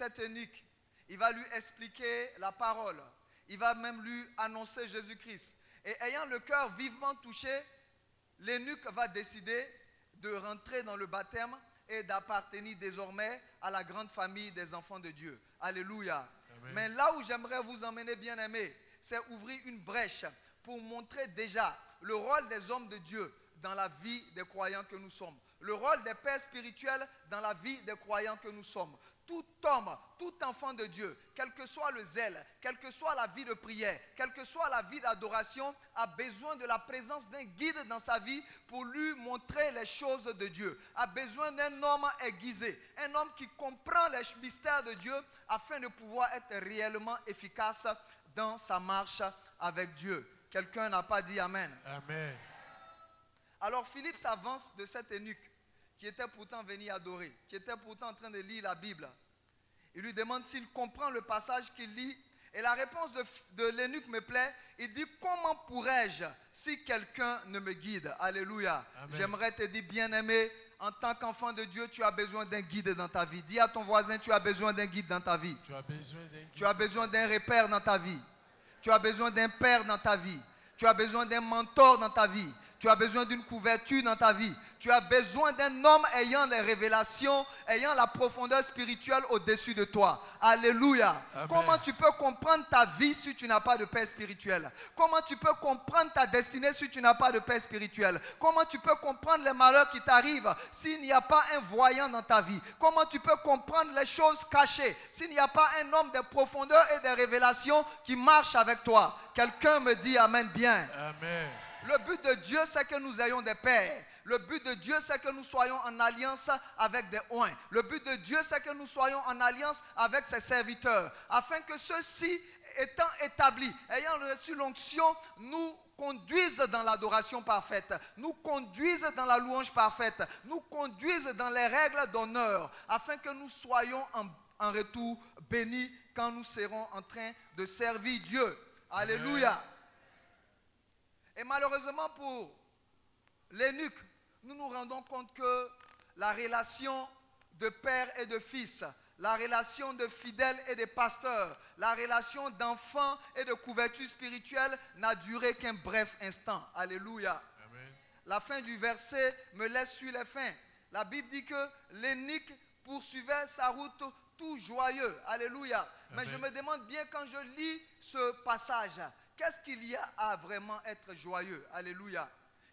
cet eunuque, il va lui expliquer la parole. Il va même lui annoncer Jésus-Christ. Et ayant le cœur vivement touché, l'eunuque va décider de rentrer dans le baptême et d'appartenir désormais à la grande famille des enfants de Dieu. Alléluia. Amen. Mais là où j'aimerais vous emmener, bien-aimés, c'est ouvrir une brèche pour montrer déjà le rôle des hommes de Dieu dans la vie des croyants que nous sommes. Le rôle des pères spirituels dans la vie des croyants que nous sommes. Tout homme, tout enfant de Dieu, quel que soit le zèle, quelle que soit la vie de prière, quelle que soit la vie d'adoration, a besoin de la présence d'un guide dans sa vie pour lui montrer les choses de Dieu. A besoin d'un homme aiguisé, un homme qui comprend les mystères de Dieu afin de pouvoir être réellement efficace dans sa marche avec Dieu. Quelqu'un n'a pas dit Amen. Amen. Alors Philippe s'avance de cet eunuque qui était pourtant venu adorer, qui était pourtant en train de lire la Bible. Il lui demande s'il comprend le passage qu'il lit. Et la réponse de l'eunuque me plaît. Il dit, comment pourrais-je si quelqu'un ne me guide? Alléluia. Amen. J'aimerais te dire, bien-aimé, en tant qu'enfant de Dieu, tu as besoin d'un guide dans ta vie. Dis à ton voisin, tu as besoin d'un guide dans ta vie. Tu as besoin d'un repère dans ta vie. Tu as besoin d'un père dans ta vie. Tu as besoin d'un mentor dans ta vie. Tu as besoin d'une couverture dans ta vie. Tu as besoin d'un homme ayant les révélations, ayant la profondeur spirituelle au-dessus de toi. Alléluia. Amen. Comment tu peux comprendre ta vie si tu n'as pas de père spirituel? Comment tu peux comprendre ta destinée si tu n'as pas de père spirituel? Comment tu peux comprendre les malheurs qui t'arrivent s'il n'y a pas un voyant dans ta vie? Comment tu peux comprendre les choses cachées s'il n'y a pas un homme de profondeur et de révélations qui marche avec toi? Quelqu'un me dit Amen bien. Amen. Le but de Dieu, c'est que nous ayons des pères. Le but de Dieu, c'est que nous soyons en alliance avec des oints. Le but de Dieu, c'est que nous soyons en alliance avec ses serviteurs. Afin que ceux-ci, étant établis, ayant reçu l'onction, nous conduisent dans l'adoration parfaite, nous conduisent dans la louange parfaite, nous conduisent dans les règles d'honneur, afin que nous soyons en retour bénis quand nous serons en train de servir Dieu. Alléluia. Amen. Et malheureusement pour l'eunuque, nous nous rendons compte que la relation de père et de fils, la relation de fidèles et de pasteurs, la relation d'enfants et de couverture spirituelle n'a duré qu'un bref instant. Alléluia. Amen. La fin du verset me laisse sur les fins. La Bible dit que l'eunuque poursuivait sa route tout joyeux. Alléluia. Amen. Mais je me demande bien quand je lis ce passage, qu'est-ce qu'il y a à vraiment être joyeux? Alléluia.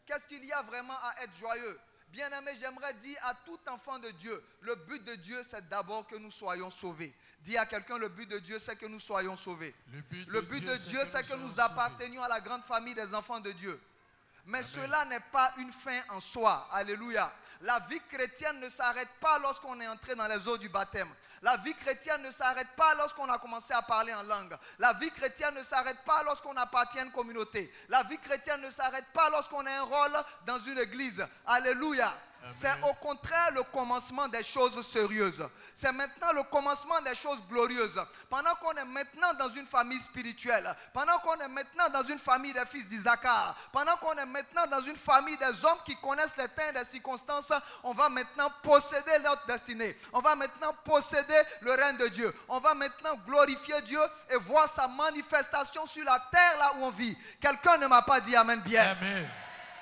Qu'est-ce qu'il y a vraiment à être joyeux? Bien-aimé, j'aimerais dire à tout enfant de Dieu, le but de Dieu, c'est d'abord que nous soyons sauvés. Dis à quelqu'un, le but de Dieu, c'est que nous soyons sauvés. Le but de Dieu, c'est que nous appartenions à la grande famille des enfants de Dieu. Mais Amen. Cela n'est pas une fin en soi. Alléluia. La vie chrétienne ne s'arrête pas lorsqu'on est entré dans les eaux du baptême. La vie chrétienne ne s'arrête pas lorsqu'on a commencé à parler en langue. La vie chrétienne ne s'arrête pas lorsqu'on appartient à une communauté. La vie chrétienne ne s'arrête pas lorsqu'on a un rôle dans une église. Alléluia. Amen. C'est au contraire le commencement des choses sérieuses. C'est maintenant le commencement des choses glorieuses. Pendant qu'on est maintenant dans une famille spirituelle, pendant qu'on est maintenant dans une famille des fils d'Isaacar, pendant qu'on est maintenant dans une famille des hommes qui connaissent les temps et les circonstances, on va maintenant posséder notre destinée. On va maintenant posséder le règne de Dieu. On va maintenant glorifier Dieu et voir sa manifestation sur la terre là où on vit. Quelqu'un ne m'a pas dit Amen bien. Amen.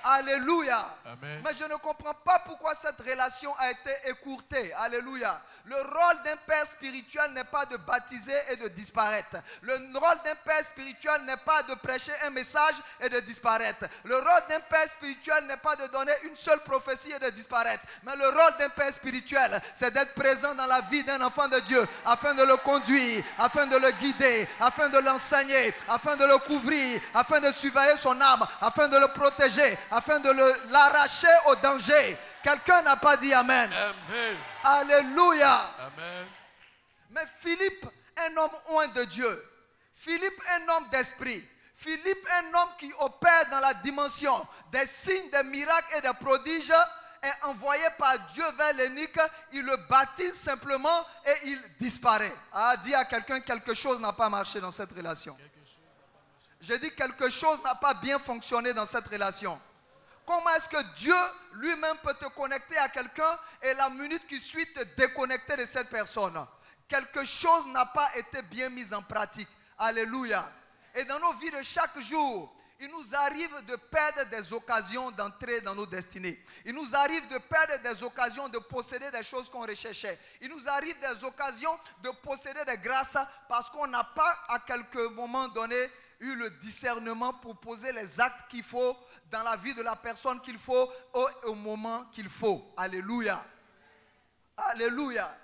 Alléluia. Amen. Mais je ne comprends pas pourquoi cette relation a été écourtée. Alléluia. Le rôle d'un père spirituel n'est pas de baptiser et de disparaître. Le rôle d'un père spirituel n'est pas de prêcher un message et de disparaître. Le rôle d'un père spirituel n'est pas de donner une seule prophétie et de disparaître. Mais le rôle d'un père spirituel, c'est d'être présent dans la vie d'un enfant de Dieu afin de le conduire, afin de le guider, afin de l'enseigner, afin de le couvrir, afin de surveiller son âme, afin de le protéger, afin de l'arracher au danger. Quelqu'un n'a pas dit Amen. Amen. Alléluia. Amen. Mais Philippe, un homme oint de Dieu. Philippe, un homme d'esprit. Philippe, un homme qui opère dans la dimension des signes, des miracles et des prodiges, est envoyé par Dieu vers l'eunuque. Il le baptise simplement et il disparaît. Dis à quelqu'un, quelque chose n'a pas marché dans cette relation. J'ai dit quelque chose n'a pas bien fonctionné dans cette relation. Comment est-ce que Dieu lui-même peut te connecter à quelqu'un et la minute qui suit te déconnecter de cette personne? quelque chose n'a pas été bien mis en pratique. Alléluia. Et dans nos vies de chaque jour, il nous arrive de perdre des occasions d'entrer dans nos destinées. Il nous arrive de perdre des occasions de posséder des choses qu'on recherchait. Il nous arrive des occasions de posséder des grâces parce qu'on n'a pas à quelques moments donnés eu le discernement pour poser les actes qu'il faut dans la vie de la personne qu'il faut au moment qu'il faut. Alléluia. Alléluia.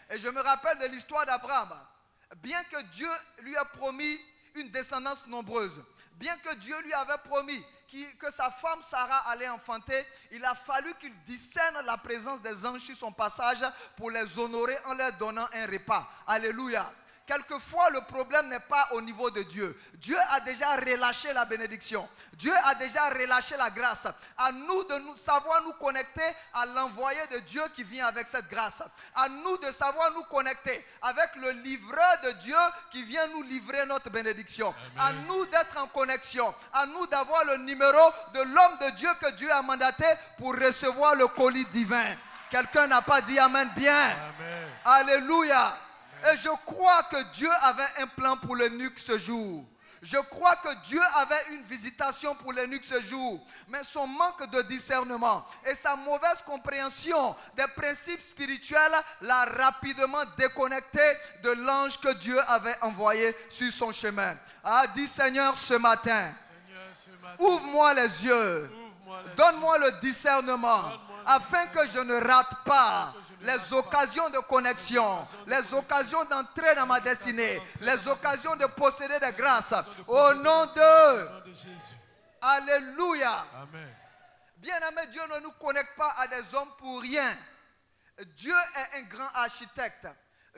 Et je me rappelle de l'histoire d'Abraham. Bien que Dieu lui ait promis une descendance nombreuse, bien que Dieu lui avait promis que sa femme Sarah allait enfanter, il a fallu qu'il discerne la présence des anges sur son passage pour les honorer en leur donnant un repas. Alléluia. Quelquefois, le problème n'est pas au niveau de Dieu. Dieu a déjà relâché la bénédiction. Dieu a déjà relâché la grâce. À nous de savoir nous connecter à l'envoyé de Dieu qui vient avec cette grâce. À nous de savoir nous connecter avec le livreur de Dieu qui vient nous livrer notre bénédiction. Amen. À nous d'être en connexion. À nous d'avoir le numéro de l'homme de Dieu que Dieu a mandaté pour recevoir le colis divin. Quelqu'un n'a pas dit Amen bien. Amen. Alléluia. Et je crois que Dieu avait un plan pour l'eunuque ce jour. Je crois que Dieu avait une visitation pour l'eunuque ce jour. Mais son manque de discernement et sa mauvaise compréhension des principes spirituels l'a rapidement déconnecté de l'ange que Dieu avait envoyé sur son chemin. Ah, dis Seigneur ce matin, ouvre-moi les yeux, donne-moi le discernement afin que je ne rate pas les occasions de connexion, les occasions d'entrer dans ma destinée, les occasions de posséder des grâces. Au nom de Jésus. Alléluia. Amen. Bien-aimé, Dieu ne nous connecte pas à des hommes pour rien. Dieu est un grand architecte.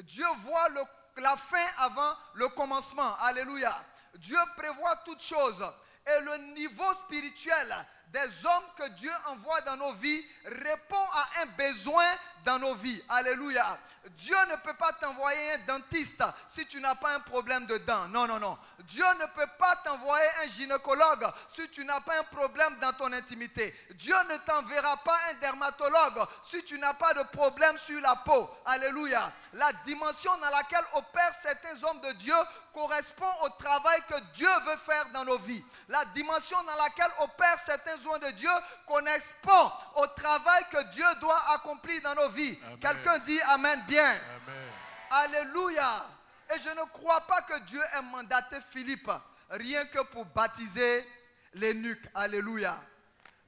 Dieu voit la fin avant le commencement. Alléluia. Dieu prévoit toutes choses. Et le niveau spirituel des hommes que Dieu envoie dans nos vies répond à un besoin dans nos vies. Alléluia. Dieu ne peut pas t'envoyer un dentiste si tu n'as pas un problème de dents. Non, non, non. Dieu ne peut pas t'envoyer un gynécologue si tu n'as pas un problème dans ton intimité. Dieu ne t'enverra pas un dermatologue si tu n'as pas de problème sur la peau. Alléluia. La dimension dans laquelle opèrent certains hommes de Dieu correspond au travail que Dieu veut faire dans nos vies. La dimension dans laquelle opèrent certains hommes de Dieu correspond au travail que Dieu doit accomplir dans nos vies. Quelqu'un dit Amen bien. Amen. Alléluia. Et je ne crois pas que Dieu ait mandaté Philippe rien que pour baptiser l'eunuque. Alléluia.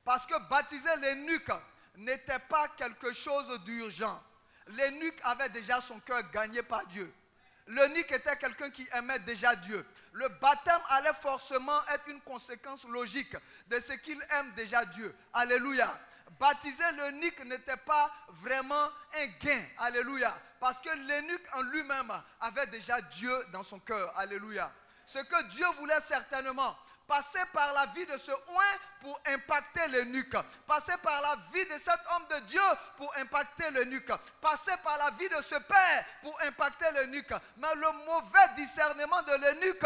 Parce que baptiser l'eunuque n'était pas quelque chose d'urgent. L'eunuque avait déjà son cœur gagné par Dieu. L'eunuque était quelqu'un qui aimait déjà Dieu. Le baptême allait forcément être une conséquence logique de ce qu'il aime déjà Dieu. Alléluia. Baptiser l'eunuque n'était pas vraiment un gain. Alléluia. Parce que l'eunuque en lui-même avait déjà Dieu dans son cœur. Alléluia. Ce que Dieu voulait certainement, passer par la vie de ce oint pour impacter l'eunuque. Passer par la vie de cet homme de Dieu pour impacter l'eunuque. Passer par la vie de ce père pour impacter l'eunuque. Mais le mauvais discernement de l'eunuque,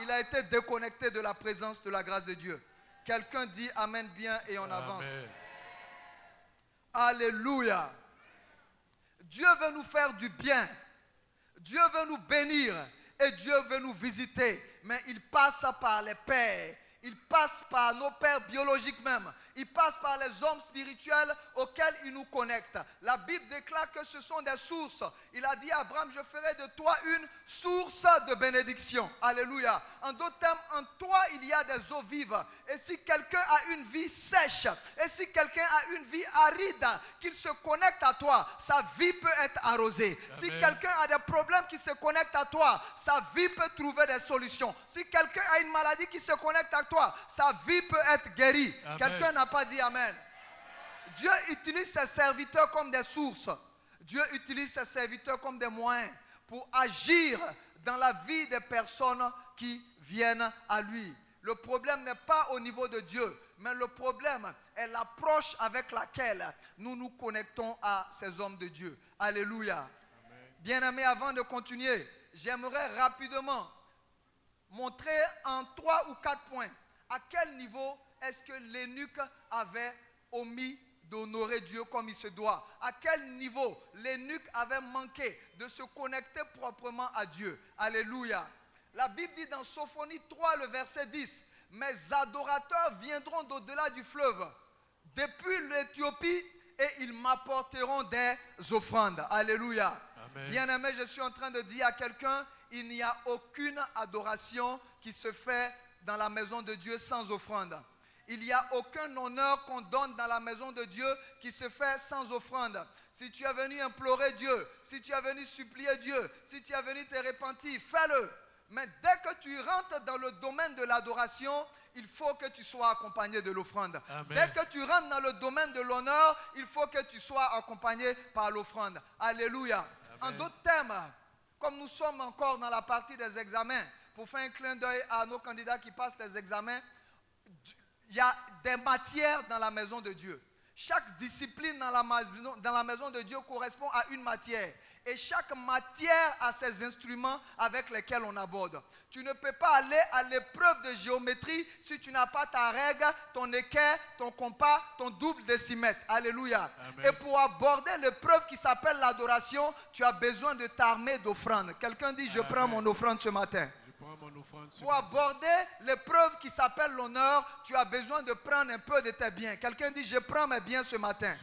il a été déconnecté de la présence de la grâce de Dieu. Quelqu'un dit Amen bien et on avance. Alléluia. Dieu veut nous faire du bien. Dieu veut nous bénir. Et Dieu veut nous visiter. Mais il passe par les pères. Il passe par nos pères biologiques même. Il passe par les hommes spirituels auxquels il nous connecte. La Bible déclare que ce sont des sources. Il a dit à Abraham, je ferai de toi une source de bénédiction. Alléluia. En d'autres termes, en toi, il y a des eaux vives. Et si quelqu'un a une vie sèche, et si quelqu'un a une vie aride, qu'il se connecte à toi, sa vie peut être arrosée. Amen. Si quelqu'un a des problèmes qui se connectent à toi, sa vie peut trouver des solutions. Si quelqu'un a une maladie qui se connecte à toi, sa vie peut être guérie. Amen. Quelqu'un n'a pas dit Amen. Dieu utilise ses serviteurs comme des sources. Dieu utilise ses serviteurs comme des moyens pour agir dans la vie des personnes qui viennent à lui. Le problème n'est pas au niveau de Dieu, mais le problème est l'approche avec laquelle nous nous connectons à ces hommes de Dieu. Alléluia. Bien-aimés, avant de continuer, j'aimerais rapidement montrer en 3 ou 4 points à quel niveau est-ce que l'eunuque avait omis d'honorer Dieu comme il se doit. À quel niveau l'eunuque avait manqué de se connecter proprement à Dieu. Alléluia. La Bible dit dans Sophonie 3, le verset 10, « Mes adorateurs viendront d'au-delà du fleuve, depuis l'Éthiopie, et ils m'apporteront des offrandes. » Alléluia. Bien-aimé, je suis en train de dire à quelqu'un, il n'y a aucune adoration qui se fait dans la maison de Dieu sans offrande. Il n'y a aucun honneur qu'on donne dans la maison de Dieu qui se fait sans offrande. Si tu es venu implorer Dieu, si tu es venu supplier Dieu, si tu es venu te repentir, fais-le. Mais dès que tu rentres dans le domaine de l'adoration, il faut que tu sois accompagné de l'offrande. Dès que tu rentres dans le domaine de l'honneur, il faut que tu sois accompagné par l'offrande. Alléluia. En d'autres termes, comme nous sommes encore dans la partie des examens, pour faire un clin d'œil à nos candidats qui passent les examens, il y a des matières dans la maison de Dieu. Chaque discipline dans la maison de Dieu correspond à une matière. Et chaque matière a ses instruments avec lesquels on aborde. Tu ne peux pas aller à l'épreuve de géométrie si tu n'as pas ta règle, ton équerre, ton compas, ton double décimètre. Alléluia. Amen. Et pour aborder l'épreuve qui s'appelle l'adoration, tu as besoin de t'armer d'offrandes. Quelqu'un dit, je prends mon offrande ce matin. Pour aborder l'épreuve qui s'appelle l'honneur, tu as besoin de prendre un peu de tes biens. Quelqu'un dit, je prends mes biens ce matin.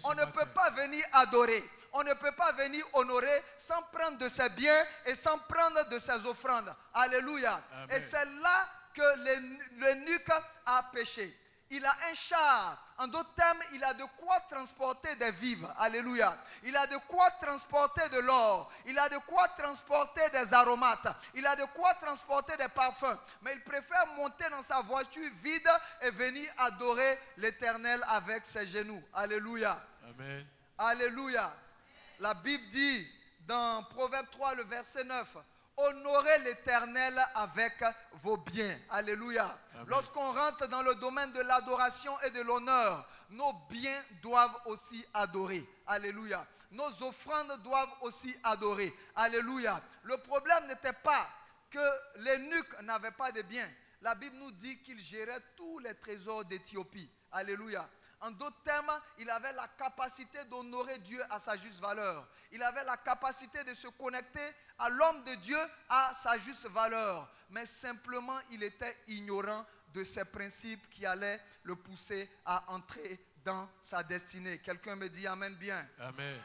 On ne peut pas venir adorer, on ne peut pas venir honorer sans prendre de ses biens et sans prendre de ses offrandes. Alléluia. Amen. Et c'est là que l'eunuque a péché. Il a un char. En d'autres termes, il a de quoi transporter des vivres. Alléluia. Il a de quoi transporter de l'or. Il a de quoi transporter des aromates. Il a de quoi transporter des parfums. Mais il préfère monter dans sa voiture vide et venir adorer l'Éternel avec ses genoux. Alléluia. Amen. Alléluia. La Bible dit dans Proverbe 3, le verset 9, honorez l'Éternel avec vos biens. Alléluia. Lorsqu'on rentre dans le domaine de l'adoration et de l'honneur, nos biens doivent aussi adorer. Alléluia. Nos offrandes doivent aussi adorer. Alléluia. Le problème n'était pas que l'eunuque n'avait pas de biens. La Bible nous dit qu'il gérait tous les trésors d'Éthiopie. Alléluia. En d'autres termes, il avait la capacité d'honorer Dieu à sa juste valeur. Il avait la capacité de se connecter à l'homme de Dieu à sa juste valeur. Mais simplement, il était ignorant de ces principes qui allaient le pousser à entrer dans sa destinée. Quelqu'un me dit Amen bien. Amen.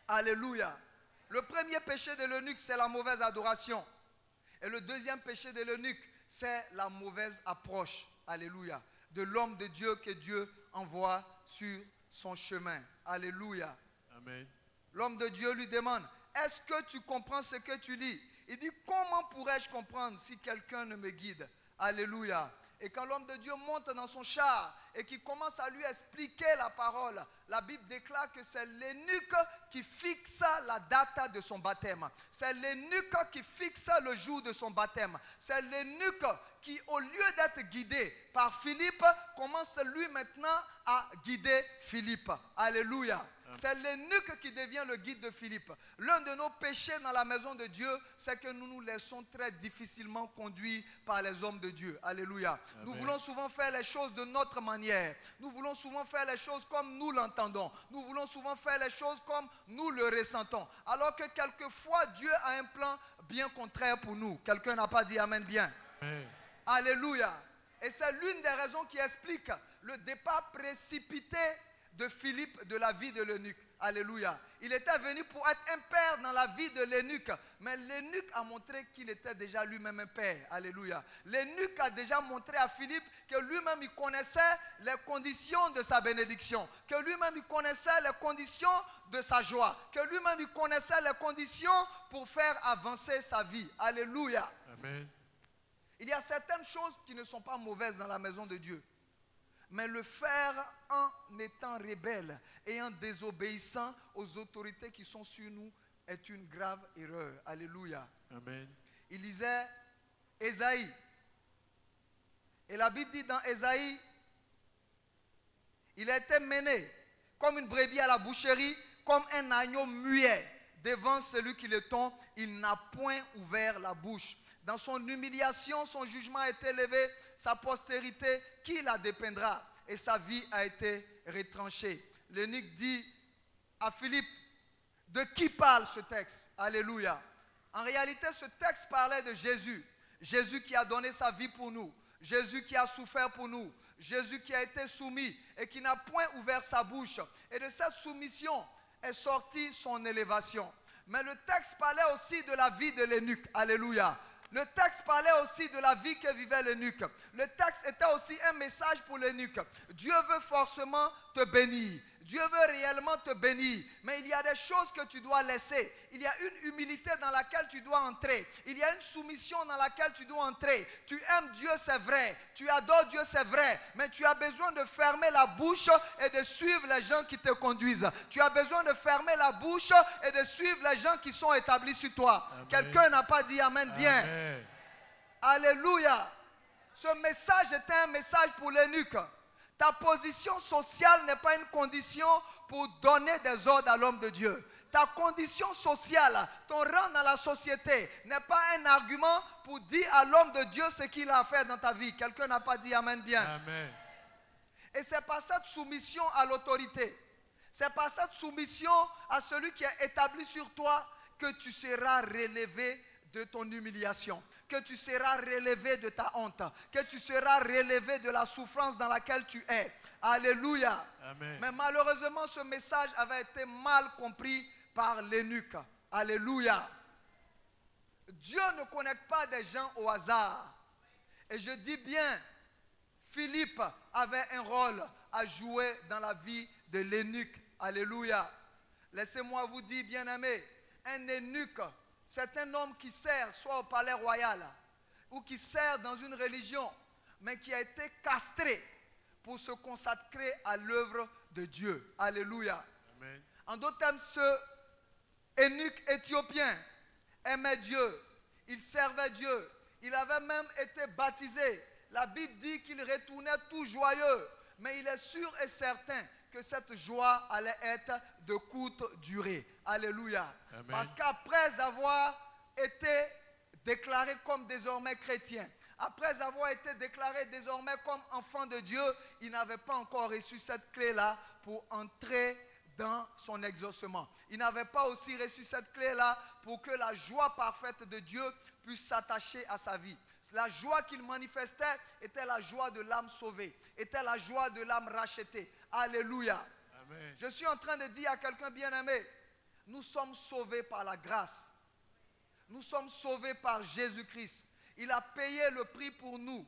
Alléluia. Le premier péché de l'eunuque, c'est la mauvaise adoration. Et le deuxième péché de l'eunuque, c'est la mauvaise approche. Alléluia. De l'homme de Dieu que Dieu envoie sur son chemin. Alléluia. Amen. L'homme de Dieu lui demande, est-ce que tu comprends ce que tu lis? Il dit, comment pourrais-je comprendre si quelqu'un ne me guide? Alléluia. Et quand l'homme de Dieu monte dans son char et qu'il commence à lui expliquer la parole, la Bible déclare que c'est l'eunuque qui fixe la date de son baptême. C'est l'eunuque qui fixe le jour de son baptême. C'est l'eunuque qui, au lieu d'être guidé par Philippe, commence lui maintenant à guider Philippe. Alléluia. C'est l'eunuque qui devient le guide de Philippe. L'un de nos péchés dans la maison de Dieu, c'est que nous nous laissons très difficilement conduire par les hommes de Dieu. Alléluia. Amen. Nous voulons souvent faire les choses de notre manière. Nous voulons souvent faire les choses comme nous l'entendons. Nous voulons souvent faire les choses comme nous le ressentons. Alors que quelquefois, Dieu a un plan bien contraire pour nous. Quelqu'un n'a pas dit Amen bien. Amen. Alléluia. Et c'est l'une des raisons qui explique le départ précipité de Philippe de la vie de l'eunuque. Alléluia. Il était venu pour être un père dans la vie de l'eunuque. Mais l'eunuque a montré qu'il était déjà lui-même un père. Alléluia. L'eunuque a déjà montré à Philippe que lui-même il connaissait les conditions de sa bénédiction. Que lui-même il connaissait les conditions de sa joie. Que lui-même il connaissait les conditions pour faire avancer sa vie. Alléluia. Amen. Il y a certaines choses qui ne sont pas mauvaises dans la maison de Dieu. Mais le faire en étant rebelle et en désobéissant aux autorités qui sont sur nous est une grave erreur. Alléluia. Amen. Il lisait Ésaïe. Et la Bible dit dans Ésaïe, il a été mené comme une brebis à la boucherie, comme un agneau muet devant celui qui le tond. Il n'a point ouvert la bouche. Dans son humiliation, son jugement a été élevé, sa postérité, qui la dépeindra? Et sa vie a été retranché. L'eunuque dit à Philippe, de qui parle ce texte? Alléluia. En réalité, ce texte parlait de Jésus. Jésus qui a donné sa vie pour nous. Jésus qui a souffert pour nous. Jésus qui a été soumis et qui n'a point ouvert sa bouche. Et de cette soumission est sortie son élévation. Mais le texte parlait aussi de la vie de l'eunuque. Alléluia. Le texte parlait aussi de la vie que vivait l'eunuque. Le texte était aussi un message pour l'eunuque. Dieu veut forcément te bénir. Dieu veut réellement te bénir. Mais il y a des choses que tu dois laisser. Il y a une humilité dans laquelle tu dois entrer. Il y a une soumission dans laquelle tu dois entrer. Tu aimes Dieu, c'est vrai. Tu adores Dieu, c'est vrai. Mais tu as besoin de fermer la bouche et de suivre les gens qui te conduisent. Tu as besoin de fermer la bouche et de suivre les gens qui sont établis sur toi. Amen. Quelqu'un n'a pas dit Amen bien. Amen. Alléluia. Ce message était un message pour l'eunuque. Ta position sociale n'est pas une condition pour donner des ordres à l'homme de Dieu. Ta condition sociale, ton rang dans la société n'est pas un argument pour dire à l'homme de Dieu ce qu'il a à faire dans ta vie. Quelqu'un n'a pas dit Amen bien. Amen. Et c'est par cette soumission à l'autorité, c'est par cette soumission à celui qui est établi sur toi que tu seras relevé de ton humiliation, que tu seras relevé de ta honte, que tu seras relevé de la souffrance dans laquelle tu es. Alléluia. Amen. Mais malheureusement, ce message avait été mal compris par l'eunuque. Alléluia. Dieu ne connecte pas des gens au hasard. Et je dis bien, Philippe avait un rôle à jouer dans la vie de l'eunuque. Alléluia. Laissez-moi vous dire, bien-aimés, un eunuque, c'est un homme qui sert soit au palais royal ou qui sert dans une religion, mais qui a été castré pour se consacrer à l'œuvre de Dieu. Alléluia. Amen. En d'autres termes, ce eunuque éthiopien aimait Dieu, il servait Dieu, il avait même été baptisé. La Bible dit qu'il retournait tout joyeux, mais il est sûr et certain que cette joie allait être de courte durée. Alléluia. Amen. Parce qu'après avoir été déclaré comme désormais chrétien, après avoir été déclaré désormais comme enfant de Dieu, il n'avait pas encore reçu cette clé-là pour entrer dans son exaucement. Il n'avait pas aussi reçu cette clé-là pour que la joie parfaite de Dieu puisse s'attacher à sa vie. La joie qu'il manifestait était la joie de l'âme sauvée, était la joie de l'âme rachetée. Alléluia. Amen. Je suis en train de dire à quelqu'un bien-aimé, nous sommes sauvés par la grâce. Nous sommes sauvés par Jésus-Christ. Il a payé le prix pour nous.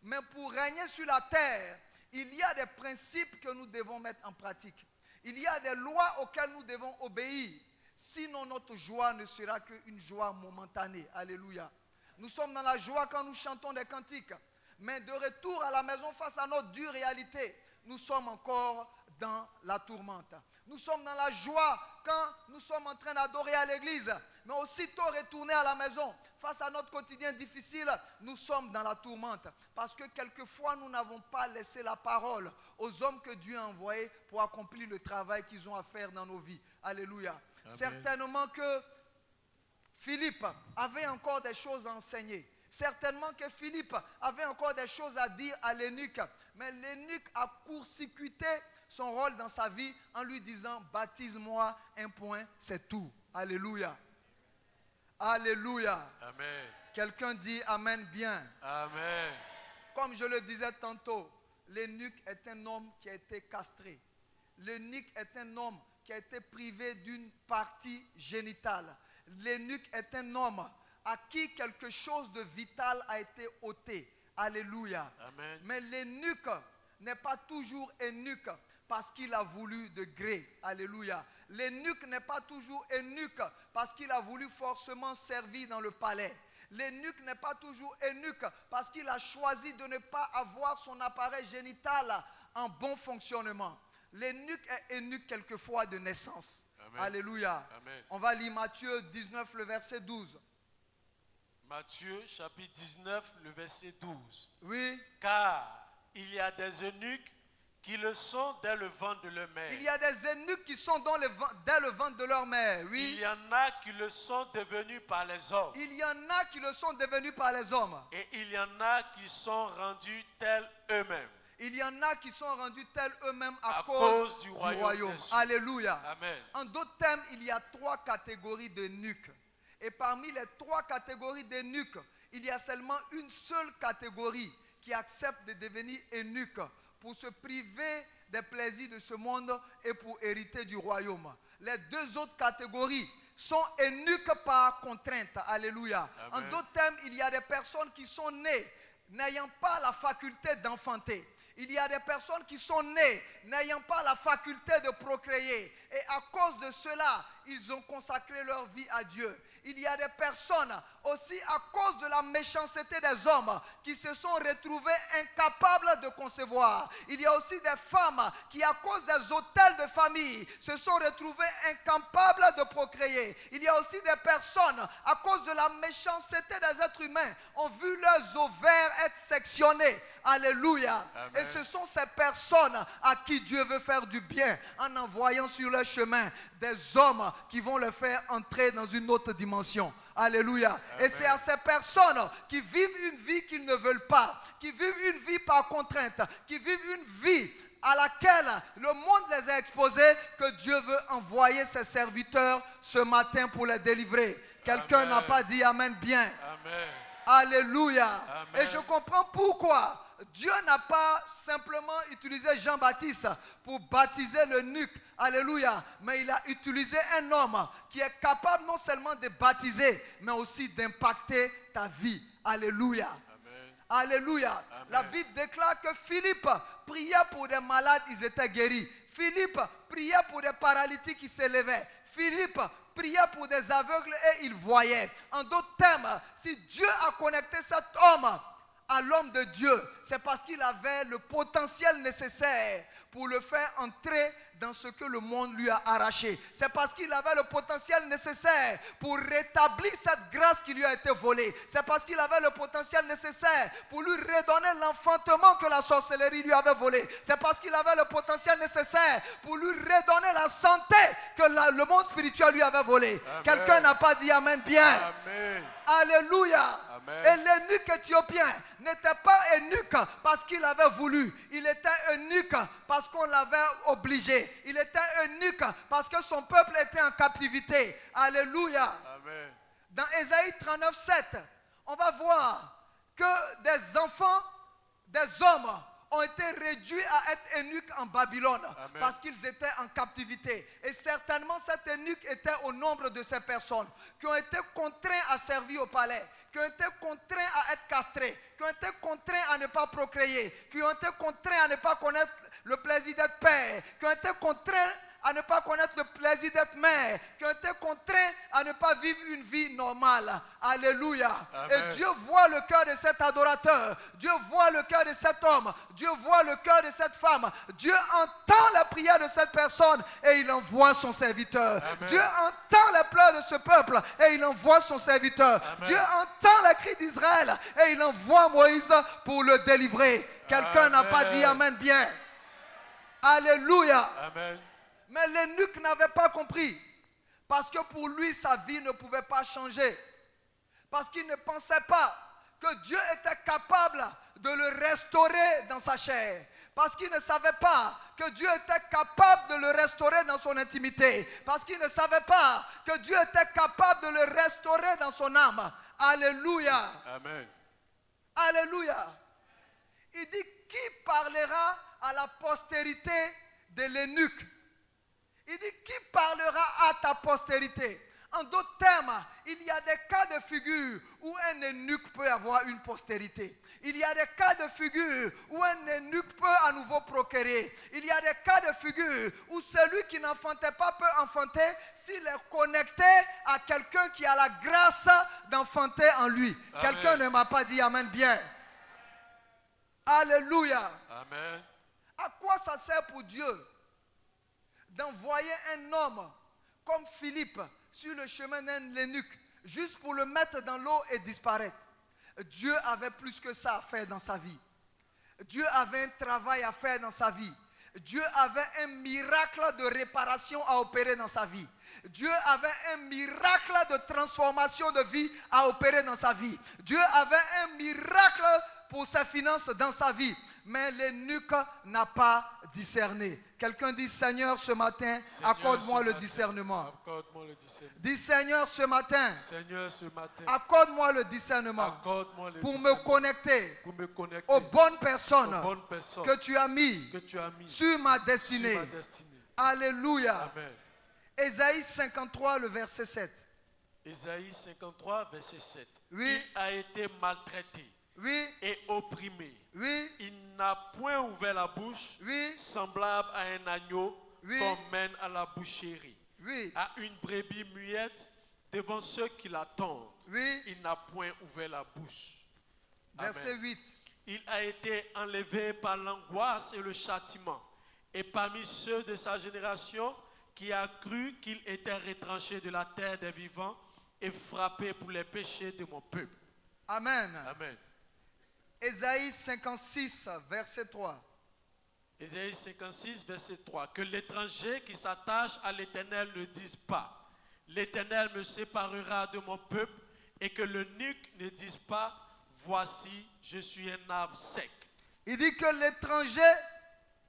Mais pour régner sur la terre, il y a des principes que nous devons mettre en pratique. Il y a des lois auxquelles nous devons obéir. Sinon, notre joie ne sera qu'une joie momentanée. Alléluia. Nous sommes dans la joie quand nous chantons des cantiques. Mais de retour à la maison face à notre dure réalité, nous sommes encore dans la tourmente. Nous sommes dans la joie quand nous sommes en train d'adorer à l'église. Mais aussitôt retourner à la maison, face à notre quotidien difficile, nous sommes dans la tourmente. Parce que quelquefois, nous n'avons pas laissé la parole aux hommes que Dieu a envoyés pour accomplir le travail qu'ils ont à faire dans nos vies. Alléluia. Amen. Certainement que Philippe avait encore des choses à enseigner. Certainement que Philippe avait encore des choses à dire à l'eunuque. Mais l'eunuque a court-circuité son rôle dans sa vie en lui disant « Baptise-moi, un point, c'est tout. » Alléluia. Alléluia. Amen. Quelqu'un dit Amen bien. Amen. Comme je le disais tantôt, l'eunuque est un homme qui a été castré. L'eunuque est un homme qui a été privé d'une partie génitale. L'eunuque est un homme à qui quelque chose de vital a été ôté. Alléluia. Amen. Mais l'eunuque n'est pas toujours eunuque parce qu'il a voulu de gré. Alléluia. L'eunuque n'est pas toujours eunuque parce qu'il a voulu forcément servir dans le palais. L'eunuque n'est pas toujours eunuque parce qu'il a choisi de ne pas avoir son appareil génital en bon fonctionnement. L'eunuque est eunuque quelquefois de naissance. Amen. Alléluia. Amen. On va lire Matthieu 19, le verset 12. Matthieu chapitre 19, le verset 12. Oui. Car il y a des eunuques qui le sont dès le ventre de leur mère. Il y a des eunuques qui sont dès le ventre de leur mère. Oui. Il y en a qui le sont devenus par les hommes. Il y en a qui le sont devenus par les hommes. Et il y en a qui sont rendus tels eux-mêmes. Il y en a qui sont rendus tels eux-mêmes à cause cause du du royaume royaume. des cieux. Alléluia. Amen. En d'autres termes, il y a 3 catégories d'eunuques. Et parmi les 3 catégories d'eunuques, il y a seulement une seule catégorie qui accepte de devenir eunuque pour se priver des plaisirs de ce monde et pour hériter du royaume. Les 2 autres catégories sont eunuques par contrainte. Alléluia. Amen. En d'autres termes, il y a des personnes qui sont nées n'ayant pas la faculté d'enfanter. Il y a des personnes qui sont nées n'ayant pas la faculté de procréer. Et à cause de cela, ils ont consacré leur vie à Dieu. Il y a des personnes aussi à cause de la méchanceté des hommes qui se sont retrouvées incapables de concevoir. Il y a aussi des femmes qui à cause des autels de famille se sont retrouvées incapables de procréer. Il y a aussi des personnes à cause de la méchanceté des êtres humains ont vu leurs ovaires être sectionnés. Alléluia. Amen. Et ce sont ces personnes à qui Dieu veut faire du bien en envoyant sur leur chemin des hommes qui vont les faire entrer dans une autre dimension. Alléluia. Amen. Et c'est à ces personnes qui vivent une vie qu'ils ne veulent pas, qui vivent une vie par contrainte, qui vivent une vie à laquelle le monde les a exposés, que Dieu veut envoyer ses serviteurs ce matin pour les délivrer. Quelqu'un Amen. n'a pas dit Amen bien. Amen. Alléluia. Amen. Et je comprends pourquoi Dieu n'a pas simplement utilisé Jean-Baptiste pour baptiser l'eunuque. Alléluia. Mais il a utilisé un homme qui est capable non seulement de baptiser, mais aussi d'impacter ta vie. Alléluia. Amen. Alléluia. Amen. La Bible déclare que Philippe priait pour des malades, ils étaient guéris. Philippe priait pour des paralytiques qui s'élevaient. Philippe priait pour des aveugles et il voyait. En d'autres termes, si Dieu a connecté cet homme à l'homme de Dieu, c'est parce qu'il avait le potentiel nécessaire pour le faire entrer dans ce que le monde lui a arraché. C'est parce qu'il avait le potentiel nécessaire pour rétablir cette grâce qui lui a été volée. C'est parce qu'il avait le potentiel nécessaire pour lui redonner l'enfantement que la sorcellerie lui avait volé. C'est parce qu'il avait le potentiel nécessaire pour lui redonner la santé que le monde spirituel lui avait volé. Amen. Quelqu'un n'a pas dit Amen bien. Amen. Alléluia. Amen. Et l'eunuque éthiopien n'était pas eunuque parce qu'il avait voulu. Il était eunuque parce qu'on l'avait obligé. Il était eunuque parce que son peuple était en captivité. Alléluia. Amen. Dans Ésaïe 39, 7, on va voir que des enfants, des hommes ont été réduits à être eunuques en Babylone. Amen. Parce qu'ils étaient en captivité. Et certainement cet eunuque était au nombre de ces personnes qui ont été contraints à servir au palais, qui ont été contraints à être castrés, qui ont été contraints à ne pas procréer, qui ont été contraints à ne pas connaître le plaisir d'être père, qui ont été contraints à ne pas connaître le plaisir d'être mère, qui ont été contraints à ne pas vivre une vie normale. Alléluia. Amen. Et Dieu voit le cœur de cet adorateur. Dieu voit le cœur de cet homme. Dieu voit le cœur de cette femme. Dieu entend la prière de cette personne et il envoie son serviteur. Amen. Dieu entend les pleurs de ce peuple et il envoie son serviteur. Amen. Dieu entend les cris d'Israël et il envoie Moïse pour le délivrer. Quelqu'un n'a pas dit Amen bien. Alléluia. Amen. Mais l'eunuque n'avait pas compris. Parce que pour lui, sa vie ne pouvait pas changer. Parce qu'il ne pensait pas que Dieu était capable de le restaurer dans sa chair. Parce qu'il ne savait pas que Dieu était capable de le restaurer dans son intimité. Parce qu'il ne savait pas que Dieu était capable de le restaurer dans son âme. Alléluia. Amen. Alléluia. Il dit, qui parlera à la postérité de l'eunuque? Il dit, qui parlera à ta postérité? En d'autres termes, il y a des cas de figure où un eunuque peut avoir une postérité. Il y a des cas de figure où un eunuque peut à nouveau procréer. Il y a des cas de figure où celui qui n'enfantait pas peut enfanter s'il est connecté à quelqu'un qui a la grâce d'enfanter en lui. Amen. Quelqu'un ne m'a pas dit Amen bien. Alléluia. Amen. À quoi ça sert pour Dieu d'envoyer un homme comme Philippe sur le chemin d'un eunuque juste pour le mettre dans l'eau et disparaître? Dieu avait plus que ça à faire dans sa vie. Dieu avait un travail à faire dans sa vie. Dieu avait un miracle de réparation à opérer dans sa vie. Dieu avait un miracle de transformation de vie à opérer dans sa vie. Dieu avait un miracle pour ses finances dans sa vie. mais l'eunuque n'a pas discerné. Quelqu'un dit, Seigneur, ce matin, Seigneur, accorde-moi ce le matin, discernement. Accorde-moi le discernement. Dis, Seigneur, ce matin, Seigneur, ce matin, accorde-moi le discernement accorde-moi le pour me discernement connecter pour me connecter aux bonnes aux personnes bonnes personnes que tu as mis que tu as mis sur ma sur destinée. ma destinée. Alléluia. Amen. Ésaïe 53, le verset 7. Ésaïe 53, verset 7. Oui. Il a été maltraité Oui, et opprimé. oui, Il n'a point ouvert la bouche, oui, semblable à un agneau Oui. qu'on mène à la boucherie. oui, À une brebis muette devant ceux qui l'attendent. oui. Il n'a point ouvert la bouche. Verset Amen. 8. Il a été enlevé par l'angoisse et le châtiment. Et parmi ceux de sa génération qui a cru qu'il était retranché de la terre des vivants et frappé pour les péchés de mon peuple. Amen. Amen. Ésaïe 56, verset 3. Ésaïe 56, verset 3. Que l'étranger qui s'attache à l'Éternel ne dise pas, l'Éternel me séparera de mon peuple, et que le nuque ne dise pas, voici, je suis un arbre sec. Il dit que l'étranger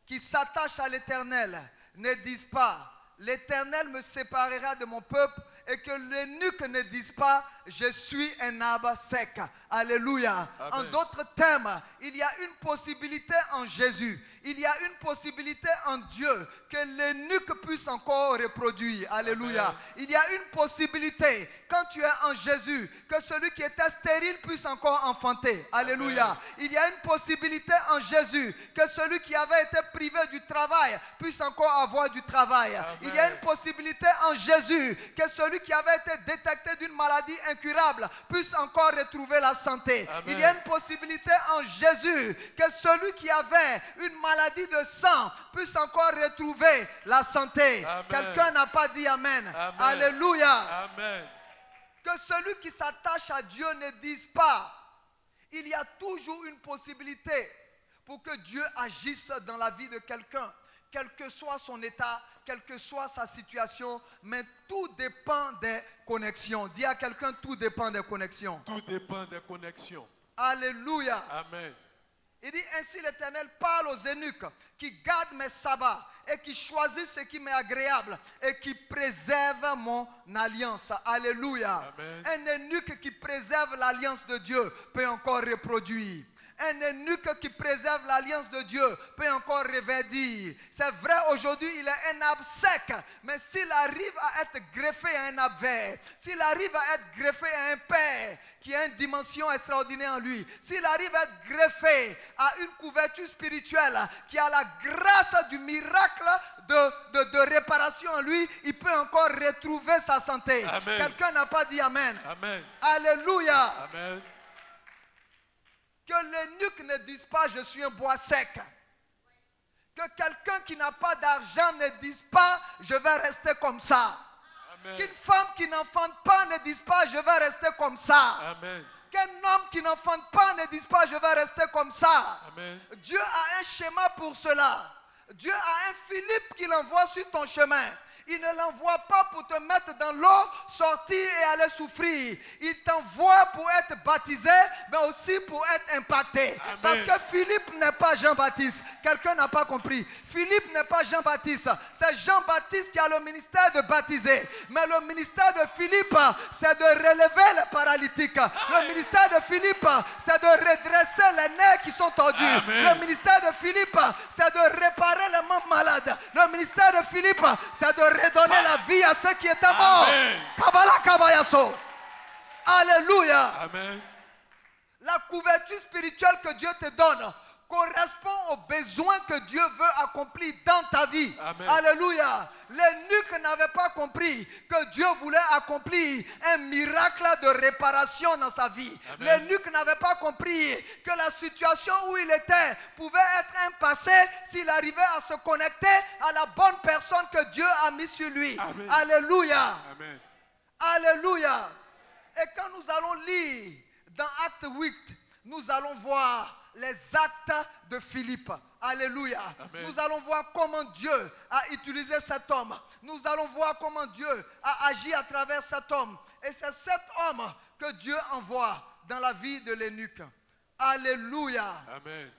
qui s'attache à l'Éternel ne dise pas, l'Éternel me séparera de mon peuple, et que l'eunuque ne dise pas, je suis un arbre sec. Alléluia. Amen. En d'autres termes, il y a une possibilité en Jésus. Il y a une possibilité en Dieu que l'eunuque puisse encore reproduire. Alléluia. Amen. Il y a une possibilité quand tu es en Jésus que celui qui était stérile puisse encore enfanter. Alléluia. Amen. Il y a une possibilité en Jésus que celui qui avait été privé du travail puisse encore avoir du travail. Amen. Il y a une possibilité en Jésus que celui qui avait été détecté d'une maladie incurable puisse encore retrouver la santé. Amen. Il y a une possibilité en Jésus que celui qui avait une maladie de sang puisse encore retrouver la santé. Amen. Quelqu'un n'a pas dit Amen. Amen. Alléluia. Amen. Que celui qui s'attache à Dieu ne dise pas. Il y a toujours une possibilité pour que Dieu agisse dans la vie de quelqu'un, quel que soit son état, quelle que soit sa situation, mais tout dépend des connexions. Dis à quelqu'un, tout dépend des connexions. Tout dépend des connexions. Alléluia. Amen. Il dit ainsi l'Éternel parle aux eunuques qui gardent mes sabbats et qui choisissent ce qui m'est agréable et qui préservent mon alliance. Alléluia. Amen. Un eunuque qui préserve l'alliance de Dieu peut encore reproduire. Un eunuque qui préserve l'alliance de Dieu peut encore reverdir. C'est vrai, aujourd'hui, il est un arbre sec. Mais s'il arrive à être greffé à un arbre vert, s'il arrive à être greffé à un père qui a une dimension extraordinaire en lui, s'il arrive à être greffé à une couverture spirituelle qui a la grâce du miracle de réparation en lui, il peut encore retrouver sa santé. Amen. Quelqu'un n'a pas dit Amen. Amen. Alléluia. Amen. Que l'eunuque ne dise pas je suis un bois sec. Que quelqu'un qui n'a pas d'argent ne dise pas je vais rester comme ça. Amen. Qu'une femme qui n'enfante pas ne dise pas je vais rester comme ça. Amen. Qu'un homme qui n'enfante pas ne dise pas je vais rester comme ça. Amen. Dieu a un schéma pour cela. Dieu a un Philippe qu'il envoie sur ton chemin. Il ne l'envoie pas pour te mettre dans l'eau, sortir et aller souffrir. Il t'envoie pour être baptisé, mais aussi pour être impacté. Amen. Parce que Philippe n'est pas Jean-Baptiste. Quelqu'un n'a pas compris. Philippe n'est pas Jean-Baptiste. C'est Jean-Baptiste qui a le ministère de baptiser. Mais le ministère de Philippe, c'est de relever les paralytiques. Le ministère de Philippe, c'est de redresser les nerfs qui sont tordus. Amen. Le ministère de Philippe, c'est de réparer les membres malades. Le ministère de Philippe, c'est de redonner la vie à ceux qui étaient morts. Amen. Kabbalah Kabayaso. Alléluia. Amen. La couverture spirituelle que Dieu te donne correspond aux besoins que Dieu veut accomplir dans ta vie. Amen. Alléluia. L'eunuque n'avait pas compris que Dieu voulait accomplir un miracle de réparation dans sa vie. L'eunuque n'avait pas compris que la situation où il était pouvait être un passé s'il arrivait à se connecter à la bonne personne que Dieu a mis sur lui. Amen. Alléluia. Amen. Alléluia. Et quand nous allons lire dans Acte 8, nous allons voir les actes de Philippe. Alléluia. Amen. Nous allons voir comment Dieu a utilisé cet homme. Nous allons voir comment Dieu a agi à travers cet homme. Et c'est cet homme que Dieu envoie dans la vie de l'eunuque. Alléluia. Amen.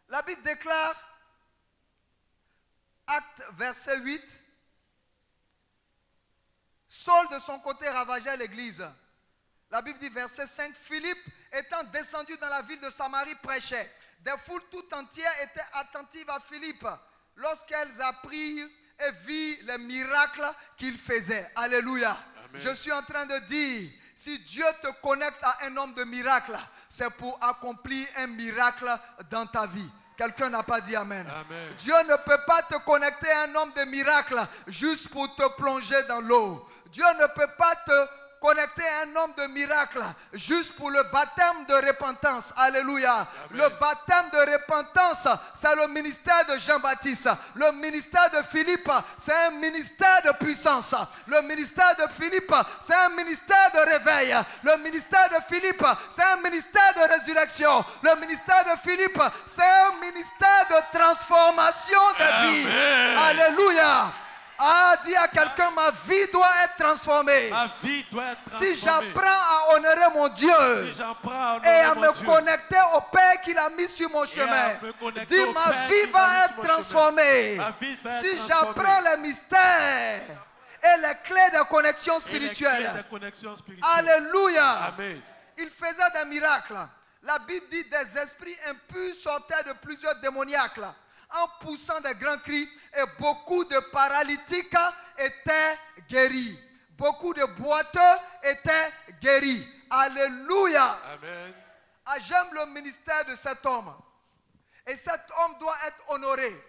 La Bible déclare, Acte verset 8, Saul de son côté ravageait l'église. La Bible dit verset 5, Philippe étant descendu dans la ville de Samarie prêchait. Des foules tout entières étaient attentives à Philippe lorsqu'elles apprirent et virent les miracles qu'il faisait. Alléluia. Amen. Je suis en train de dire, si Dieu te connecte à un homme de miracle, c'est pour accomplir un miracle dans ta vie. Quelqu'un n'a pas dit amen. Amen. Dieu ne peut pas te connecter à un homme de miracle juste pour te plonger dans l'eau. Dieu ne peut pas te connecter à un homme de miracle juste pour le baptême de repentance. Alléluia. Amen. Le baptême de repentance, c'est le ministère de Jean-Baptiste. Le ministère de Philippe, c'est un ministère de puissance. Le ministère de Philippe, c'est un ministère de réveil. Le ministère de Philippe, c'est un ministère de résurrection. Le ministère de Philippe, c'est un ministère de transformation de vie. Amen. Alléluia. Ah, dis à quelqu'un, ma vie doit être transformée. Ma vie doit être transformée. Si j'apprends à honorer mon Dieu Si j'apprends et à honorer me mon Dieu, connecter au Père qu'il a mis sur mon chemin, me connecter dis au ma Père vie qu'il a va mis être sur mon transformée. chemin. Ma vie va être Si transformée. j'apprends les mystères et les clés de connexion Et les clés spirituelle. de connexion spirituelle. Alléluia. Amen. Il faisait des miracles. La Bible dit des esprits impurs sortaient de plusieurs démoniaques en poussant des grands cris et beaucoup de paralytiques étaient guéris. Beaucoup de boiteux étaient guéris. Alléluia. Amen. Ah, j'aime le ministère de cet homme. Et cet homme doit être honoré.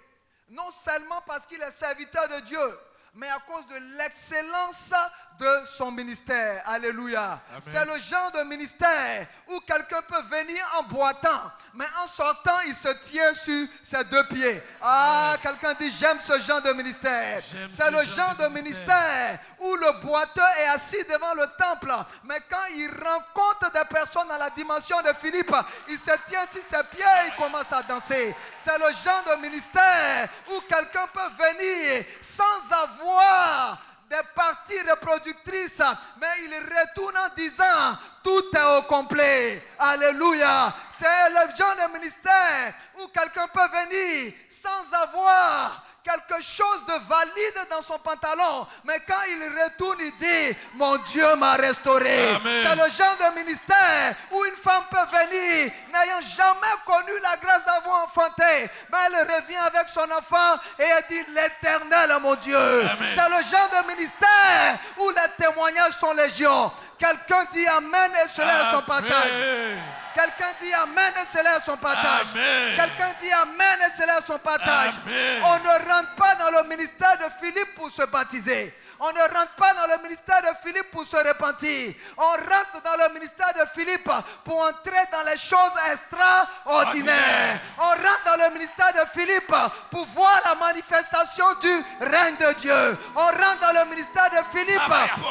Non seulement parce qu'il est serviteur de Dieu, mais à cause de l'excellence de son ministère. Alléluia. Amen. C'est le genre de ministère où quelqu'un peut venir en boitant, mais en sortant, il se tient sur ses deux pieds. Ah, quelqu'un dit, j'aime ce genre de ministère. J'aime C'est ce le genre genre de de ministère où le boiteux est assis devant le temple, mais quand il rencontre des personnes dans la dimension de Philippe, il se tient sur ses pieds et il commence à danser. C'est le genre de ministère où quelqu'un peut venir sans avoir des parties reproductrices, mais il retourne en disant, tout est au complet. Alléluia. C'est le genre de ministère où quelqu'un peut venir sans avoir quelque chose de valide dans son pantalon, mais quand il retourne, il dit, mon Dieu m'a restauré. Amen. C'est le genre de ministère où une femme peut venir n'ayant jamais connu la grâce d'avoir enfanté, mais elle revient avec son enfant et elle dit, l'Éternel est mon Dieu. Amen. C'est le genre de ministère où les témoignages sont légion. Quelqu'un dit amen et cela est son partage. Amen. Quelqu'un dit amen et cela est son partage. Amen. Quelqu'un dit amen et cela est son partage. Amen. On ne rentre pas dans le ministère de Philippe pour se baptiser. On ne rentre pas dans le ministère de Philippe pour se repentir. On rentre dans le ministère de Philippe pour entrer dans les choses extraordinaires. On rentre dans le ministère de Philippe pour voir la manifestation du règne de Dieu. On rentre dans le ministère de Philippe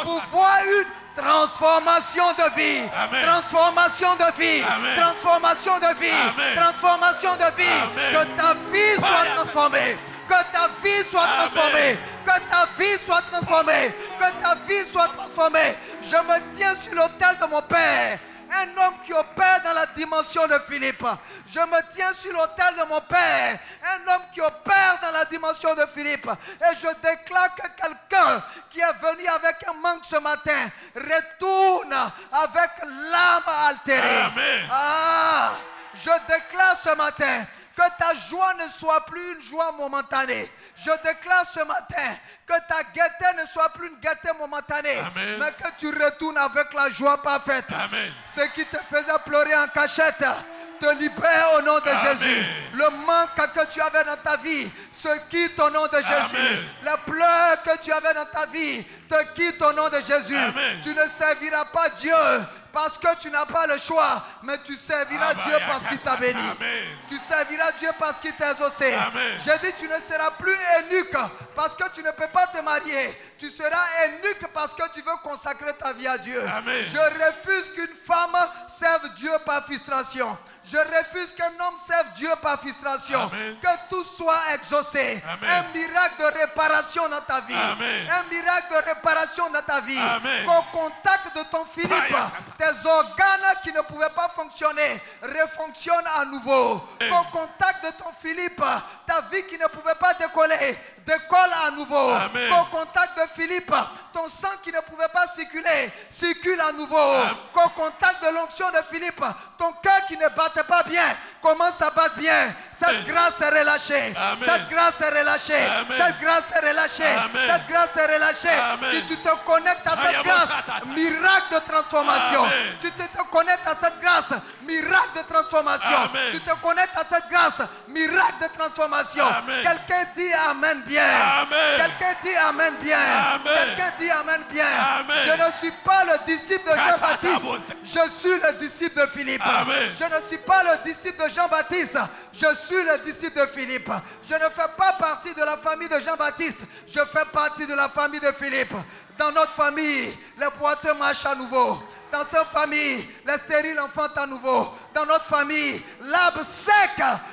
pour voir une transformation de vie. Amen. Transformation de vie. Amen. Transformation de vie. Amen. Transformation de vie. Amen. Que ta vie soit Fire. transformée. Que ta vie soit Amen. transformée. Que ta vie soit transformée. Que ta vie soit transformée. Je me tiens sur l'autel de mon Père. Un homme qui opère dans la dimension de Philippe. Je me tiens sur l'autel de mon Père. Un homme qui opère dans la dimension de Philippe. Et je déclare que quelqu'un qui est venu avec un manque ce matin retourne avec l'âme altérée. Amen. Ah, je déclare ce matin que ta joie ne soit plus une joie momentanée. Je déclare ce matin que ta gaieté ne soit plus une gaieté momentanée, Amen. mais que tu retournes avec la joie parfaite. Amen. Ce qui te faisait pleurer en cachette te libère au nom de Amen. Jésus. Le manque que tu avais dans ta vie se quitte au nom de Jésus. Amen. Les pleurs que tu avais dans ta vie te quittent au nom de Jésus. Amen. Tu ne serviras pas Dieu parce que tu n'as pas le choix, mais tu serviras Dieu parce qu'il t'a béni. Amen. Tu serviras Dieu parce qu'il t'a exaucé. Amen. J'ai dit, tu ne seras plus eunuque parce que tu ne peux pas te marier. Tu seras eunuque parce que tu veux consacrer ta vie à Dieu. Amen. Je refuse qu'une femme serve Dieu par frustration. Je refuse qu'un homme serve Dieu par frustration. Amen. Que tout soit exaucé. Amen. Un miracle de réparation dans ta vie. Amen. Un miracle de réparation dans ta vie. Amen. Qu'au contact de ton Philippe, Fire. tes organes qui ne pouvaient pas fonctionner refonctionnent à nouveau. Qu'au contact de ton Philippe, ta vie qui ne pouvait pas décoller, décolle à nouveau. Qu'au contact de Philippe, ton sang qui ne pouvait pas circuler, circule à nouveau. Qu'au contact de l'onction de Philippe, ton cœur qui ne battait pas bien, commence à battre bien. Cette grâce est relâchée. Cette grâce est relâchée. Cette grâce est relâchée. Cette grâce est relâchée. Si tu te connectes à cette grâce, miracle de transformation. Si tu te connectes à cette grâce, miracle de transformation. Tu te connectes à cette grâce, miracle de transformation. Quelqu'un dit Amen bien. Quelqu'un dit Amen bien. Quelqu'un dit Amen bien. Je ne suis pas le disciple de Jean-Baptiste. Je suis le disciple de Philippe. Je ne suis pas le disciple de Jean-Baptiste. Je suis le disciple de Philippe. Je ne fais pas partie de la famille de Jean-Baptiste. Je fais partie de la famille de Philippe. Dans notre famille, les boiteux marchent à nouveau. Dans cette famille, les stériles enfantent à nouveau. Dans notre famille, l'arbre sec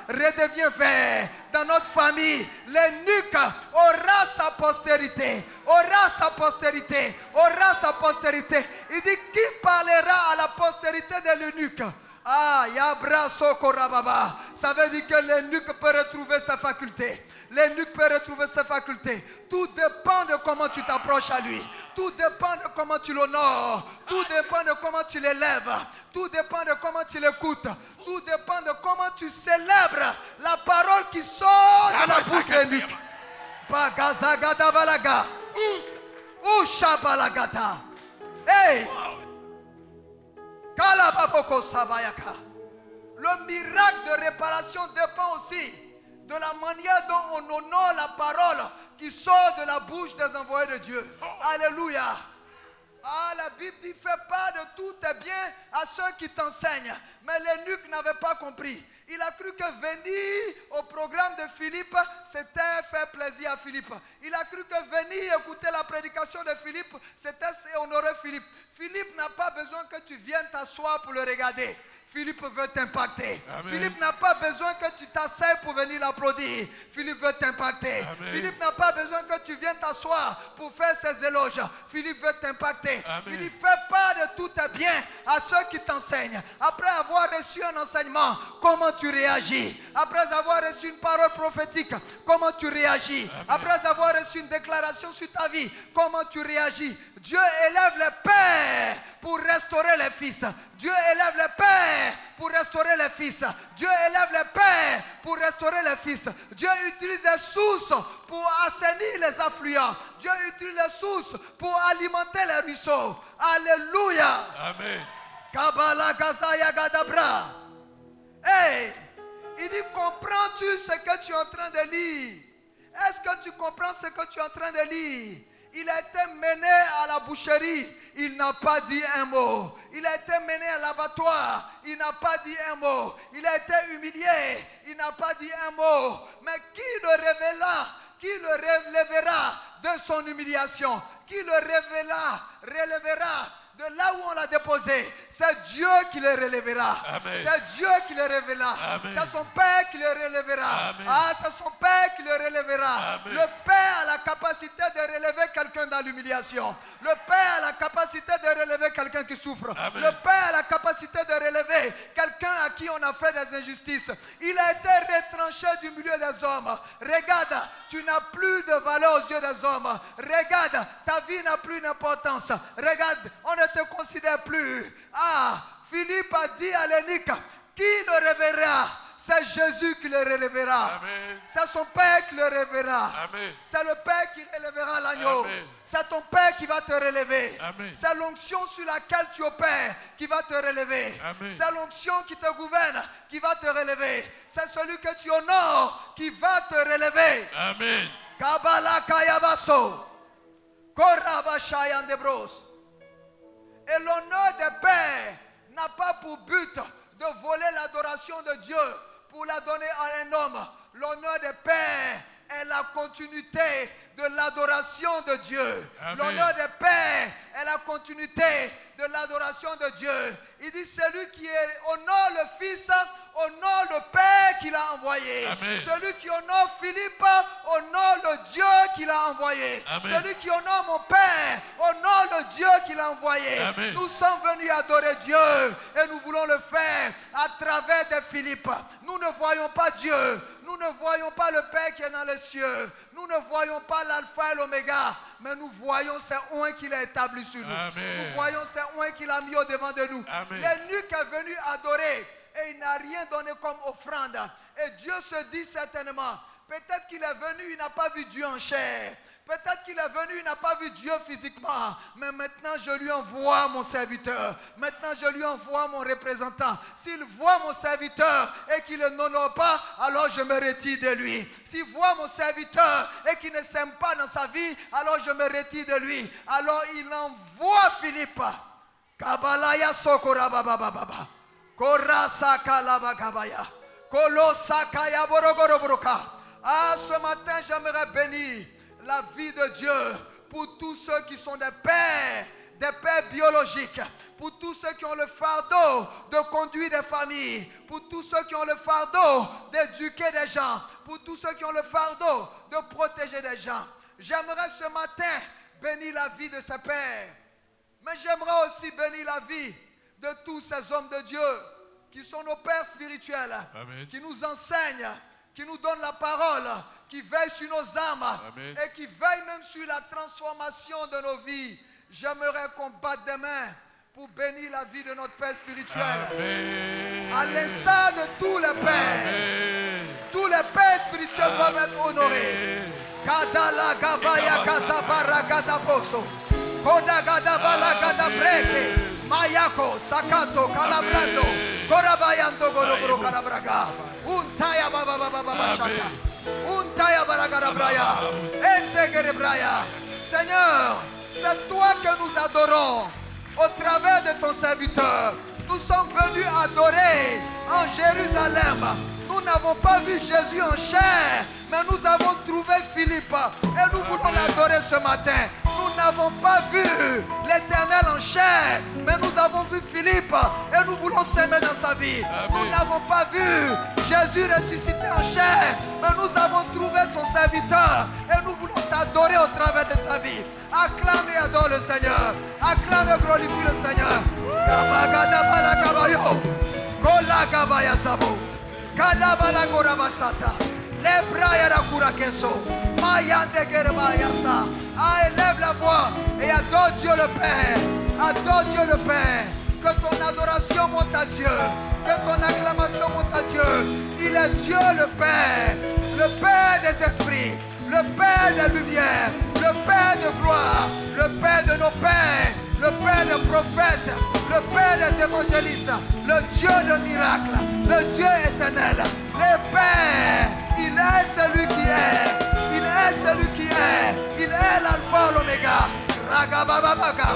redevient vert. Dans notre famille, l'eunuque aura sa postérité. Aura sa postérité. Aura sa postérité. Il dit, qui parlera à la postérité de l'eunuque? Ah, Yabra Sokorababa. Ça veut dire que l'eunuque peut retrouver sa faculté. L'eunuque peut retrouver ses facultés. Tout dépend de comment tu t'approches à lui. Tout dépend de comment tu l'honores. Tout dépend de comment tu l'élèves. Tout dépend de comment tu l'écoutes. Tout dépend de comment tu célèbres la parole qui sort de la bouche de l'eunuque. Bagazagadabalagha. Ushabalagata. Hey! Kalababoko Sabayaka. Le miracle de réparation dépend aussi de la manière dont on honore la parole qui sort de la bouche des envoyés de Dieu. Alléluia. Ah, la Bible dit, fais pas de tout tes biens à ceux qui t'enseignent. Mais l'eunuque n'avait pas compris. Il a cru que venir au programme de Philippe, c'était faire plaisir à Philippe. Il a cru que venir écouter la prédication de Philippe, c'était honorer Philippe. Philippe n'a pas besoin que tu viennes t'asseoir pour le regarder. Philippe veut t'impacter. Philippe n'a pas besoin que tu t'asseyes pour venir l'applaudir. Philippe veut t'impacter. Philippe n'a pas besoin que tu viennes t'asseoir pour faire ses éloges. Philippe veut t'impacter. Il dit, fais pas de tout tes biens à ceux qui t'enseignent. Après avoir reçu un enseignement, comment tu réagis? Après avoir reçu une parole prophétique, comment tu réagis? Après avoir reçu une déclaration sur ta vie, comment tu réagis? Dieu élève les pères pour restaurer les fils. Dieu élève les pères pour restaurer les fils. Dieu élève les pères pour restaurer les fils. Dieu utilise des sources pour assainir les affluents. Dieu utilise les sources pour alimenter les ruisseaux. Alléluia. Amen. Kabbalah Gazaya Gadabra. Hey, il dit, comprends-tu ce que tu es en train de lire? Est-ce que tu comprends ce que tu es en train de lire? Il a été mené à la boucherie, il n'a pas dit un mot. Il a été mené à l'abattoir, il n'a pas dit un mot. Il a été humilié, il n'a pas dit un mot. Mais qui le révéla? Qui le relèvera de son humiliation? Qui le relèvera de là où on l'a déposé? C'est Dieu qui le relèvera. C'est Dieu qui le révélera. C'est son Père qui le relèvera. Ah, c'est son Père qui le relèvera. Le Père a la capacité de relever quelqu'un dans l'humiliation. Le Père a la capacité de relever quelqu'un qui souffre. Le Père a la capacité de relever quelqu'un à qui on a fait des injustices. Il a été retranché du milieu des hommes. Regarde, tu n'as plus de valeur aux yeux des hommes. Regarde, ta vie n'a plus d'importance. Regarde, on ne te considère plus. Ah, Philippe a dit à l'eunuque, qui le révélera? C'est Jésus qui le relèvera. C'est son Père qui le relèvera. C'est le Père qui relèvera l'agneau. C'est ton Père qui va te relever. C'est l'onction sur laquelle tu opères qui va te relever. C'est l'onction qui te gouverne qui va te relever. C'est celui que tu honores qui va te relever. Amen. Kabbalah Kayabaso. Korabashayandebros. Et l'honneur des pères n'a pas pour but de voler l'adoration de Dieu pour la donner à un homme. L'honneur des pères est la continuité de l'adoration de Dieu. L'honneur des pères est la continuité de l'adoration de Dieu. Il dit, celui qui honore le Fils, honore le Père qui l'a envoyé. Celui qui honore Philippe, honore le Dieu qui l'a envoyé. Celui qui honore mon Père, honore le Dieu qui qu'il a envoyé. Amen. Nous sommes venus adorer Dieu et nous voulons le faire à travers des Philippe. Nous ne voyons pas Dieu. Nous ne voyons pas le Père qui est dans les cieux. Nous ne voyons pas l'alpha et l'oméga. Mais nous voyons ces oins qu'il a établis sur nous. Amen. Nous voyons ces oins qu'il a mis au devant de nous. Amen. L'eunuque est venu adorer et il n'a rien donné comme offrande. Et Dieu se dit certainement, peut-être qu'il est venu, il n'a pas vu Dieu en chair. Peut-être qu'il est venu, il n'a pas vu Dieu physiquement. Mais maintenant, je lui envoie mon serviteur. Maintenant, je lui envoie mon représentant. S'il voit mon serviteur et qu'il ne l'honore pas, alors je me retire de lui. S'il voit mon serviteur et qu'il ne s'aime pas dans sa vie, alors je me retire de lui. Alors il envoie Philippe. Kabalaya sokora baba baba. Korasa kalaba kabaya. Kolosakaya borogorobroka. Ah, ce matin, j'aimerais bénir la vie de Dieu pour tous ceux qui sont des pères biologiques, pour tous ceux qui ont le fardeau de conduire des familles, pour tous ceux qui ont le fardeau d'éduquer des gens, pour tous ceux qui ont le fardeau de protéger des gens. J'aimerais ce matin bénir la vie de ces pères, mais j'aimerais aussi bénir la vie de tous ces hommes de Dieu qui sont nos pères spirituels, Amen. qui nous enseignent, qui nous donnent la parole, qui veillent sur nos âmes. Amen. Et qui veillent même sur la transformation de nos vies. J'aimerais qu'on batte des mains pour bénir la vie de notre Père spirituel. Amen. À l'instar de tous les pères. Amen. Tous les pères spirituels doivent être honorés. Kadala gabaya kasabara gadaposo. Kodagada balagada breke. Mayako sakato calabrando. Korabayando gorobro calabraga. Untaya baba baba baba shaka. Untaya baragada braya. Entegere braya. Seigneur, c'est toi que nous adorons au travers de ton serviteur. Nous sommes venus adorer en Jérusalem. Nous n'avons pas vu Jésus en chair, mais nous avons trouvé Philippe et nous voulons l'adorer ce matin. Nous n'avons pas vu l'Éternel en chair, mais nous avons vu Philippe et nous voulons s'aimer dans sa vie. Amen. Nous n'avons pas vu Jésus ressuscité en chair, mais nous avons trouvé son serviteur et nous voulons t'adorer au travers de sa vie. Acclame et adore le Seigneur. Acclame et glorifie le Seigneur. Kadabala gorabasata, lebraya rakura keso, mayande gerbayasa. Ah, élève la voix et adore Dieu le Père, adore Dieu le Père. Que ton adoration monte à Dieu, que ton acclamation monte à Dieu. Il est Dieu le Père des esprits, le Père des lumières, le Père de gloire, le Père de nos pères, le Père des prophètes, le Père des évangélistes, le Dieu de miracles, le Dieu éternel, le Père. Il est celui qui est, il est celui qui est, il est l'alpha et l'oméga. Ragabababaga,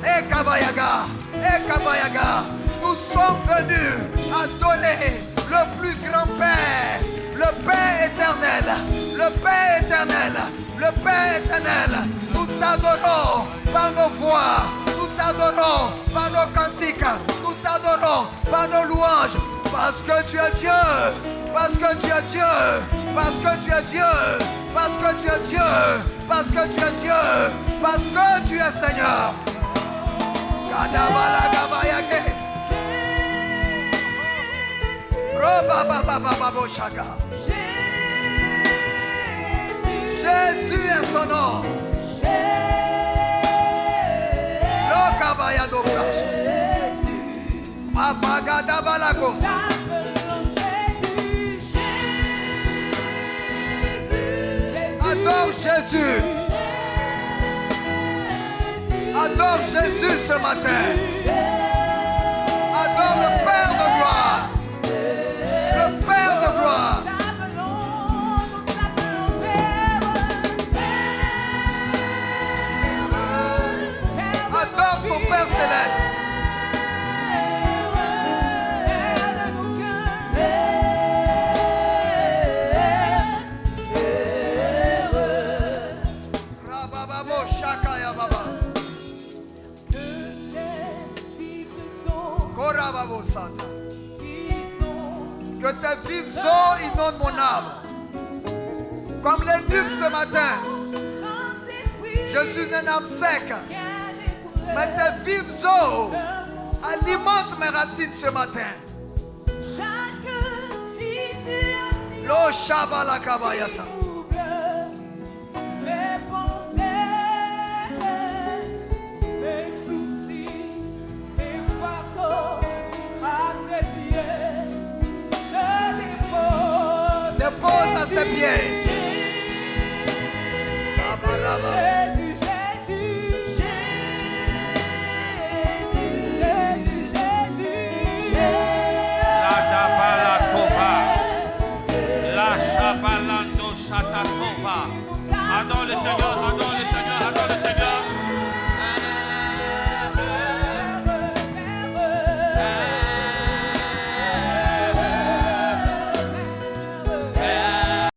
Ekabayaga. Nous sommes venus adorer le plus grand Père, le Père éternel, le Père éternel, le Père éternel. Nous t'adorons par nos voix, nous t'adorons par nos cantiques, nous t'adorons par nos louanges, parce que tu es Dieu, parce que tu es Dieu, parce que tu es Dieu, parce que tu es Dieu, parce que tu es Dieu, parce que tu es Seigneur. Jésus est son nom. Adore Jésus. Adore Jésus ce matin. Adore le Père de gloire. Le Père de gloire. Adore ton Père céleste. Que tes vives eaux inondent mon âme. Comme l'eunuque ce matin. Je suis un âme sec. Mais tes vives eaux alimentent mes racines ce matin. Chaque situation Lo Shabala Kabayasa. trouble mes pensées, mes soucis, mes fardeaux à tes pieds. Je Dépose à ses pieds. Kabaraba.